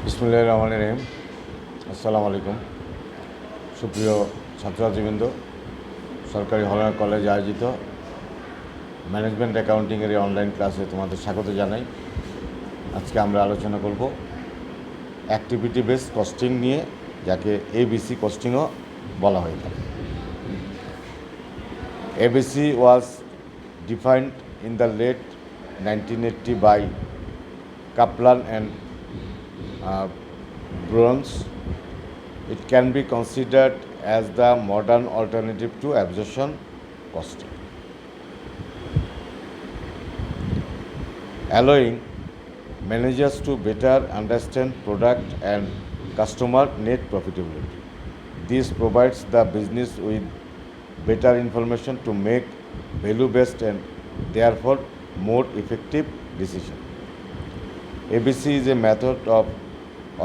বিসমিল্লাহির রহমানির রহিম। আসসালামু আলাইকুম। সুপ্রিয় ছাত্রছাত্রীবৃন্দ, সরকারি হলার কলেজে আয়োজিত ম্যানেজমেন্ট অ্যাকাউন্টিংয়ের এই অনলাইন ক্লাসে তোমাদের স্বাগত জানাই। আজকে আমরা আলোচনা করব অ্যাক্টিভিটি বেসড কস্টিং নিয়ে, যাকে এবিসি কস্টিংও বলা হয়ে থাকে। ABC was defined in the late 1980 by Kaplan and Bruns. It can be considered as the modern alternative to absorption costing, allowing managers to better understand product and customer net profitability. This provides the business with better information to make value-based and therefore more effective decisions. ABC is a method of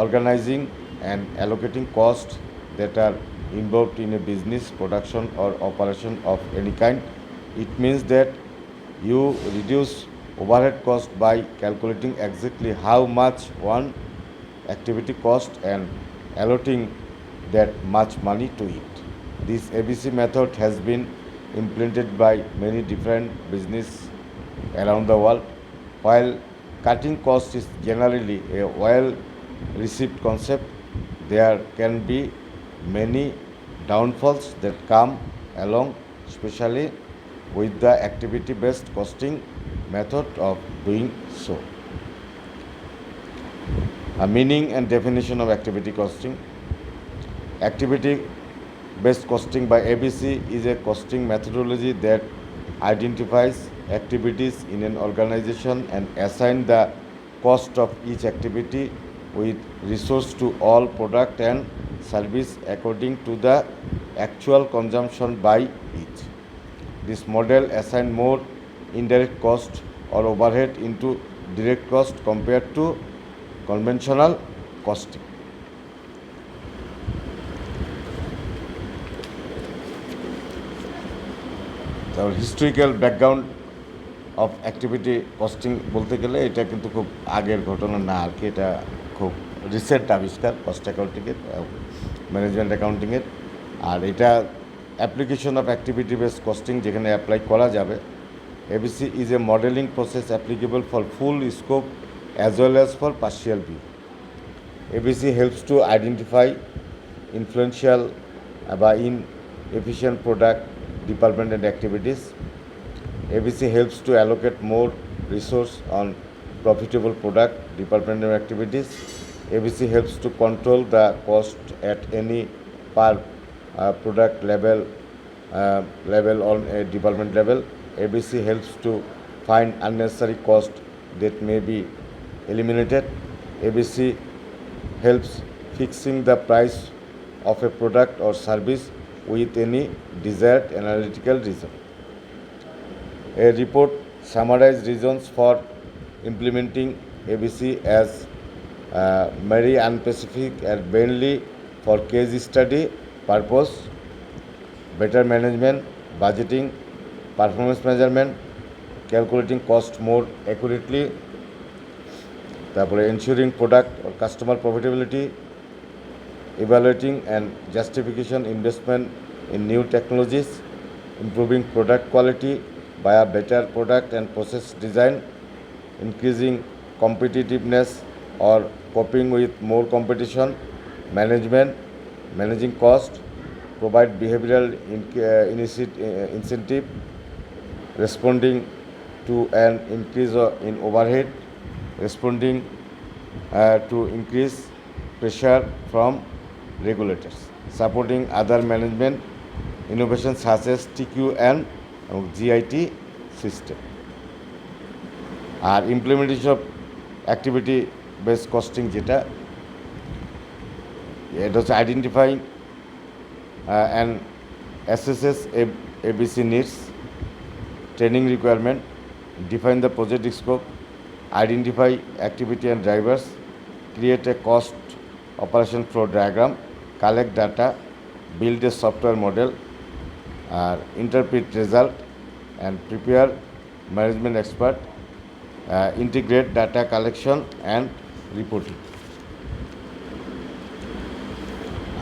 organizing and allocating costs that are involved in a business, production or operation of any kind. It means that you reduce overhead cost by calculating exactly how much one activity cost and allotting that much money to it. This ABC method has been implemented by many different businesses around the world. While cutting costs is generally a well-received concept, there can be many downfalls that come along, especially with the activity-based costing method of doing so. A meaning and definition of activity costing. Activity-based costing by ABC is a costing methodology that identifies activities in an organization and assigns the cost of each activity with resource to all product and service according to the actual consumption by each. This model assigns more indirect cost or overhead into direct cost compared to conventional costing. তারপর historical background of activity costing বলতে গেলে এটা কিন্তু খুব আগের ঘটনা না আর কি, এটা খুব রিসেন্ট আবিষ্কার কস্ট অ্যাকাউন্টিংয়ের, ম্যানেজমেন্ট অ্যাকাউন্টিংয়ের। আর এটা application of activity based costing যেখানে অ্যাপ্লাই করা যাবে। ABC is a modeling process applicable for full scope as well as for partial view. ABC helps to identify influential by inefficient product department and activities. ABC helps to allocate more resource on profitable product department and activities. ABC helps to control the cost at any per product level on a department level. ABC helps to find unnecessary cost that may be eliminated. ABC helps fixing the price of a product or service with any desired analytical result. A report summarizes reasons for implementing ABC as very unspecific and mainly for case study purpose, better management, budgeting, performance measurement, calculating cost more accurately, তারপরে ensuring product or customer profitability, evaluating and justification investment in new technologies, improving product quality via better product and process design, increasing competitiveness or coping with more competition, managing cost, provide behavioral incentive, responding to an increase in overhead, responding to increase pressure from regulators, supporting other management innovations such as TQM এবং GIT system. আর implementation of activity based costing যেটা, এটা হচ্ছে identifying and assesses ABC needs, training requirement, define the project scope, identify activity and drivers, create a cost operation flow diagram, collect data, build a software model, interpret result and prepare management expert, integrate data collection and reporting.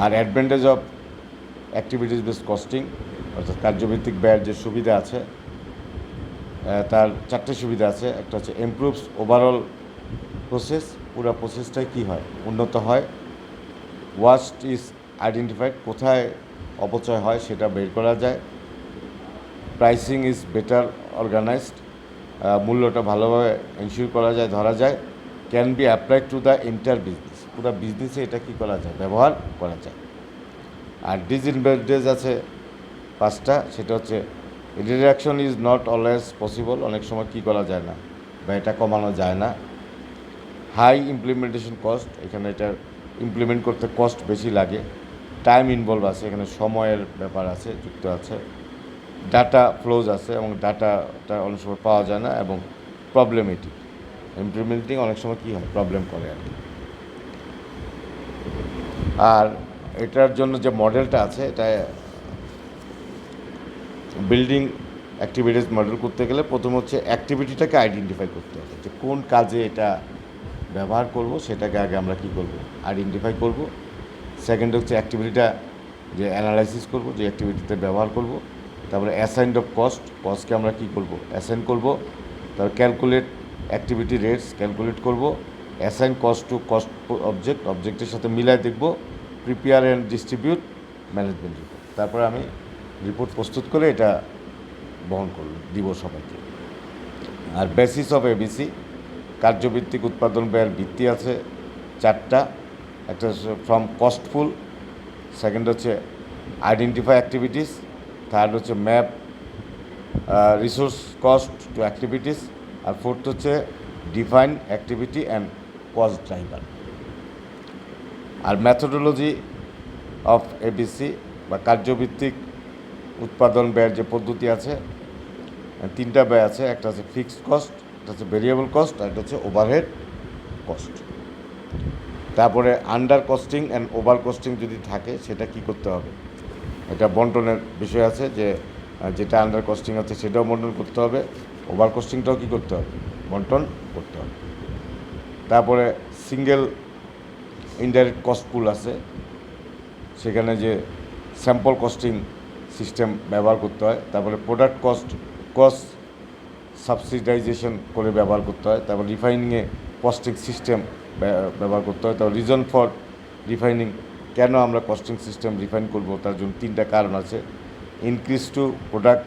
আর advantage of activities based costing অর্থাৎ কার্যভিত্তিক ব্যয়ের যে সুবিধা আছে তার 4টে সুবিধা আছে। একটা হচ্ছে ইমপ্রুভস ওভারঅল প্রসেস, পুরো প্রসেসটাই কী হয়, উন্নত হয়। ওয়াস্ট ইজ আইডেন্টিফাইড, কোথায় অপচয় হয় সেটা বের করা যায়। প্রাইসিং ইজ বেটার অর্গানাইজড, মূল্যটা ভালোভাবে এনশিওর করা যায়, ধরা যায়। Can be applied to the entire business, পুরো বিজনেসে এটা কী করা যায়, ব্যবহার করা যায়। আর ডিসঅ্যাডভান্টেজ আছে 5টা, সেটা হচ্ছে reduction is not always possible, অনেক সময় কী করা যায় না বা এটা কমানো যায় না। হাই ইমপ্লিমেন্টেশন কস্ট, এখানে এটা ইমপ্লিমেন্ট করতে কস্ট বেশি লাগে। টাইম ইনভলভ আছে, এখানে সময়ের ব্যাপার আছে, যুক্ত আছে। ডাটা ফ্লোজ আছে এবং ডাটাটা অনেক সময় পাওয়া যায় না, এবং প্রবলেমেটিক, ইমপ্লিমেন্টিং অনেক সময় কী হয়, প্রবলেম করে আর কি। আর এটার জন্য যে মডেলটা আছে, এটা বিল্ডিং অ্যাক্টিভিটিস মডেল করতে গেলে প্রথম হচ্ছে অ্যাক্টিভিটিটাকে আইডেন্টিফাই করতে হবে, যে কোন কাজে এটা ব্যবহার করব সেটাকে আগে আমরা কী করব, আইডেন্টিফাই করব। সেকেন্ড হচ্ছে অ্যাক্টিভিটিটা যে অ্যানালাইসিস করব, যে অ্যাক্টিভিটিতে ব্যবহার করব। তারপরে অ্যাসাইন্ড অফ কস্টকে আমরা কী করব, অ্যাসাইন করব। তারপর ক্যালকুলেট অ্যাক্টিভিটি রেটস, ক্যালকুলেট করব। অ্যাসাইন কস্ট টু কস্ট অবজেক্টের সাথে মিলায় দেখব। Prepare and distribute management report, তারপরে আমি রিপোর্ট প্রস্তুত করে এটা বহন দিব সবাইকে। আর বেসিস অফ এবিসি, কার্যভিত্তিক উৎপাদন ব্যয়ের ভিত্তি আছে 4টা। একটা হচ্ছে ফ্রম কস্টফুল, সেকেন্ড হচ্ছে আইডেন্টিফাই অ্যাক্টিভিটিস, থার্ড হচ্ছে map resource cost to activities, আর ফোর্থ হচ্ছে define activity and cost driver. আর ম্যাথোডোলজি অফ এবিসি বা কার্যভিত্তিক উৎপাদন ব্যয়ের যে পদ্ধতি আছে, 3টা ব্যয় আছে। একটা হচ্ছে ফিক্সড কস্ট, একটা হচ্ছে ভেরিয়েবল কস্ট, আর একটা হচ্ছে ওভারহেড কস্ট। তারপরে under costing and over costing যদি থাকে সেটা কি করতে হবে, এটা বন্টনের বিষয় আছে, যে যেটা আন্ডার কস্টিং আছে সেটাও বন্টন করতে হবে, ওভার কস্টিংটাও কী করতে হবে, বন্টন করতে হবে। তারপরে সিঙ্গেল ইনডাইরেক্ট কস্ট পুল আছে, সেখানে যে স্যাম্পল কস্টিং সিস্টেম ব্যবহার করতে হয়। তারপরে প্রোডাক্ট কস্ট সাবসিডাইজেশন করে ব্যবহার করতে হয়। তারপর রিফাইনিংয়ে কস্টিং সিস্টেম ব্যবহার করতে হয়। তারপর রিজন ফর রিফাইনিং, কেন আমরা কস্টিং সিস্টেম রিফাইন করব, তার জন্য 3টা কারণ আছে। Increase to product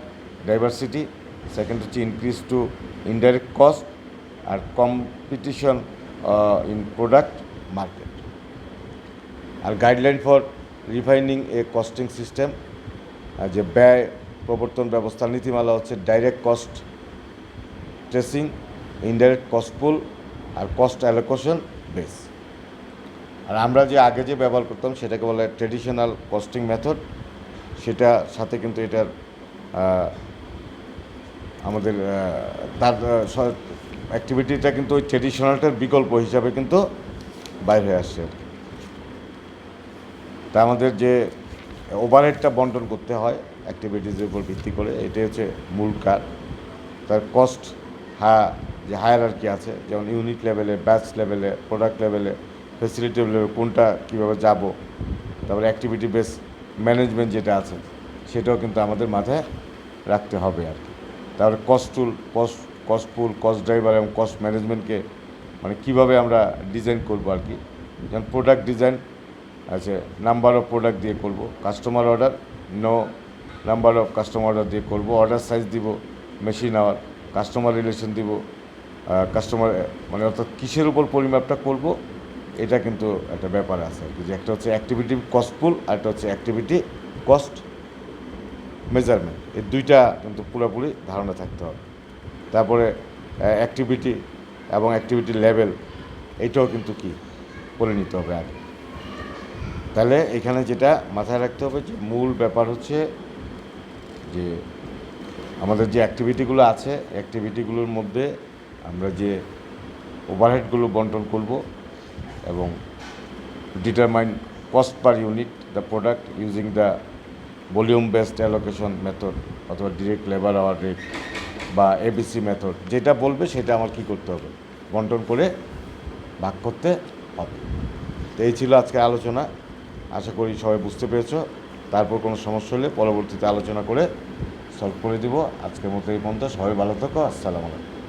diversity, second হচ্ছে ইনক্রিজ টু ইনডাইরেক্ট কস্ট, আর কম্পিটিশন ইন প্রোডাক্ট মার্কেট। আর guideline for refining a costing system, যে ব্যয় প্রবর্তন ব্যবস্থার নীতিমালা হচ্ছে direct cost tracing, indirect cost pool, আর কস্ট অ্যালোকেশন বেস। আর আমরা যে আগে যে ব্যবহার করতাম সেটাকে বলে ট্রেডিশনাল কস্টিং মেথড, সেটা সাথে কিন্তু এটার আমাদের তার অ্যাক্টিভিটিটা কিন্তু ওই ট্রেডিশনালটার বিকল্প হিসাবে কিন্তু বাইরে হয়ে আসছে। তা আমাদের যে ওভারহেডটা বন্টন করতে হয় অ্যাক্টিভিটিসের উপর ভিত্তি করে, এটাই হচ্ছে মূল কাজ। তার কস্ট যে হায়ারার্কি আছে, যেমন ইউনিট লেভেলে, ব্যাচ লেভেলে, প্রোডাক্ট লেভেলে, ফেসিলিটি লেভেলে কোনটা কীভাবে যাব, তারপরে অ্যাক্টিভিটি বেস ম্যানেজমেন্ট যেটা আছে সেটাও কিন্তু আমাদের মাথায় রাখতে হবে আর কি। তারপরে কস্ট পুল, কস্ট ড্রাইভার এবং কস্ট ম্যানেজমেন্টকে মানে কীভাবে আমরা ডিজাইন করবো আর কি। যেমন প্রোডাক্ট ডিজাইন আছে, নাম্বার অফ প্রোডাক্ট দিয়ে করব, customer order no number of customer order দিয়ে করব, অর্ডার সাইজ দিব, মেশিন আওয়ার, কাস্টমার রিলেশন দিব, কাস্টমার মানে অর্থাৎ কিসের উপর পরিমাপটা করব, এটা কিন্তু একটা ব্যাপার আছে আর কি। যে একটা হচ্ছে অ্যাক্টিভিটি কস্ট পুল, আর একটা হচ্ছে অ্যাক্টিভিটি কস্ট মেজারমেন্ট, এই 2টা কিন্তু পুরোপুরি ধারণা থাকতে হবে। তারপরে অ্যাক্টিভিটি এবং অ্যাক্টিভিটি লেভেল, এইটাও কিন্তু কি করে নিতে হবে আগে। তাহলে এখানে যেটা মাথায় রাখতে হবে যে মূল ব্যাপার হচ্ছে যে আমাদের যে অ্যাক্টিভিটিগুলো আছে, অ্যাক্টিভিটিগুলোর মধ্যে আমরা যে ওভারহেডগুলো বন্টন করব এবং determine cost per unit the product using the volume based allocation method অথবা ডিরেক্ট লেবার আওয়ার রেট বা এবিসি মেথড, যেটা বলবে সেটা আমার কী করতে হবে, বন্টন করে ভাগ করতে হবে। তো এই ছিল আজকে আলোচনা। আশা করি সবাই বুঝতে পেরেছো। তারপর কোনো সমস্যা হলে পরবর্তীতে আলোচনা করে সলভ করে দিব। আজকের মতো এই পর্যন্ত। সবাই ভালো থাকো। আসসালামু আলাইকুম।